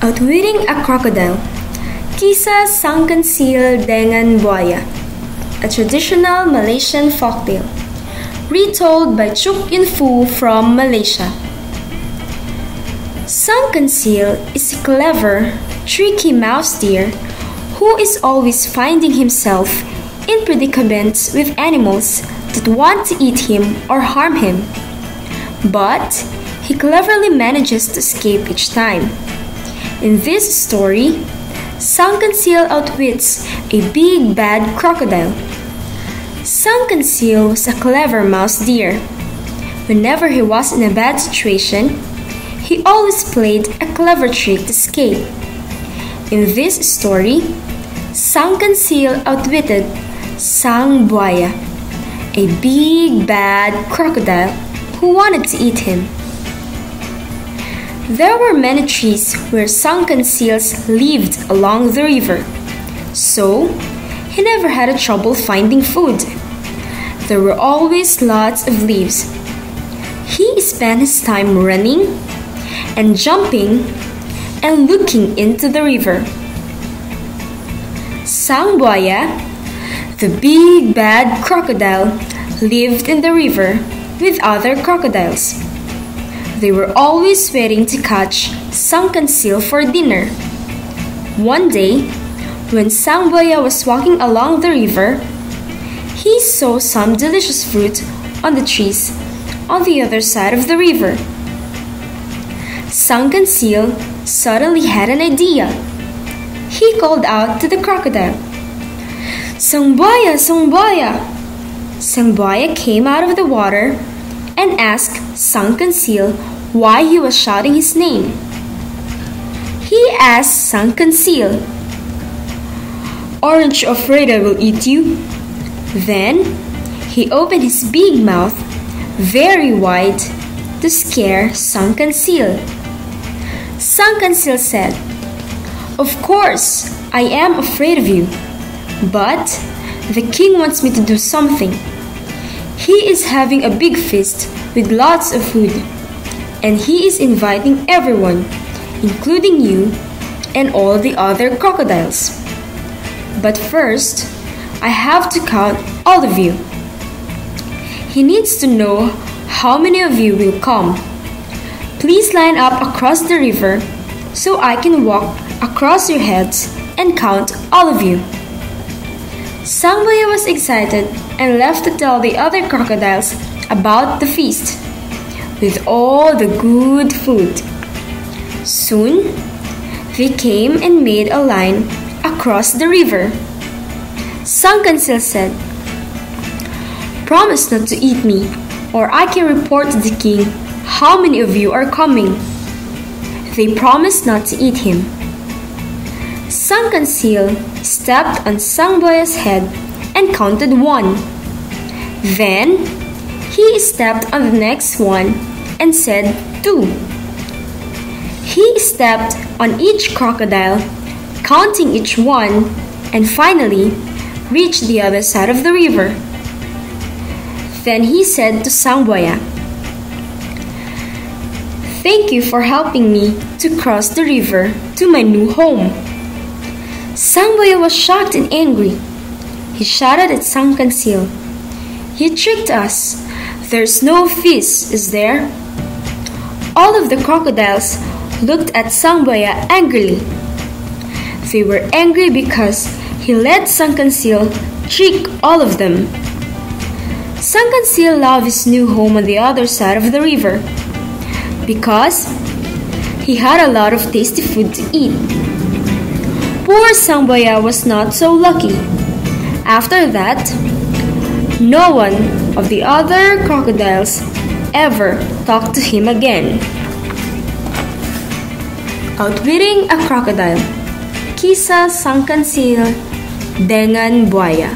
Outwitting a Crocodile. Kisah Sunken Seal dengan Buaya. A traditional Malaysian folktale. Retold by Chuk Yun Fu from Malaysia. Sunken Seal is a clever, tricky mouse deer who is always finding himself in predicaments with animals that want to eat him or harm him. But he cleverly manages to escape each time. In this story, Sunken Seal outwits a big bad crocodile. Sunken Seal was a clever mouse deer. Whenever he was in a bad situation, he always played a clever trick to escape. In this story, Sunken Seal outwitted Sang Buaya, a big bad crocodile who wanted to eat him. There were many trees where sunken seals lived along the river, so he never had a trouble finding food. There were always lots of leaves. He spent his time running and jumping and looking into the river. Sang Buaya, the big bad crocodile, lived in the river with other crocodiles. They were always waiting to catch Sunken Seal for dinner. One day, when Sang Buaya was walking along the river, he saw some delicious fruit on the trees on the other side of the river. Sunken Seal suddenly had an idea. He called out to the crocodile, "Sang Buaya, Sang Buaya!" Sang Buaya came out of the water and asked Sunken Seal why he was shouting his name. He asked Sunken Seal, "Aren't you afraid I will eat you?" Then he opened his big mouth very wide to scare Sunken Seal. Sunken Seal said, "Of course, I am afraid of you, but the king wants me to do something. He is having a big feast with lots of food, and he is inviting everyone, including you and all the other crocodiles. But first, I have to count all of you. He needs to know how many of you will come. Please line up across the river so I can walk across your heads and count all of you." Sang Buaya was excited and left to tell the other crocodiles about the feast, with all the good food. Soon, they came and made a line across the river. Sunken Seal said, "Promise not to eat me, or I can report to the king how many of you are coming." They promised not to eat him. Sunken Seal stepped on Sang Buaya's head and counted 1. Then, he stepped on the next one and said 2. He stepped on each crocodile, counting each one, and finally reached the other side of the river. Then he said to Sang Buaya, "Thank you for helping me to cross the river to my new home." Sang Buaya was shocked and angry. He shouted at Sunken Seal, "You tricked us. There's no feast, is there?" All of the crocodiles looked at Sang Buaya angrily. They were angry because he let Sunken Seal trick all of them. Sunken Seal loved his new home on the other side of the river because he had a lot of tasty food to eat. Poor Sang Buaya was not so lucky. After that, no one of the other crocodiles ever talked to him again. Outwitting a Crocodile. Kisah Sunken Seal dengan Buaya.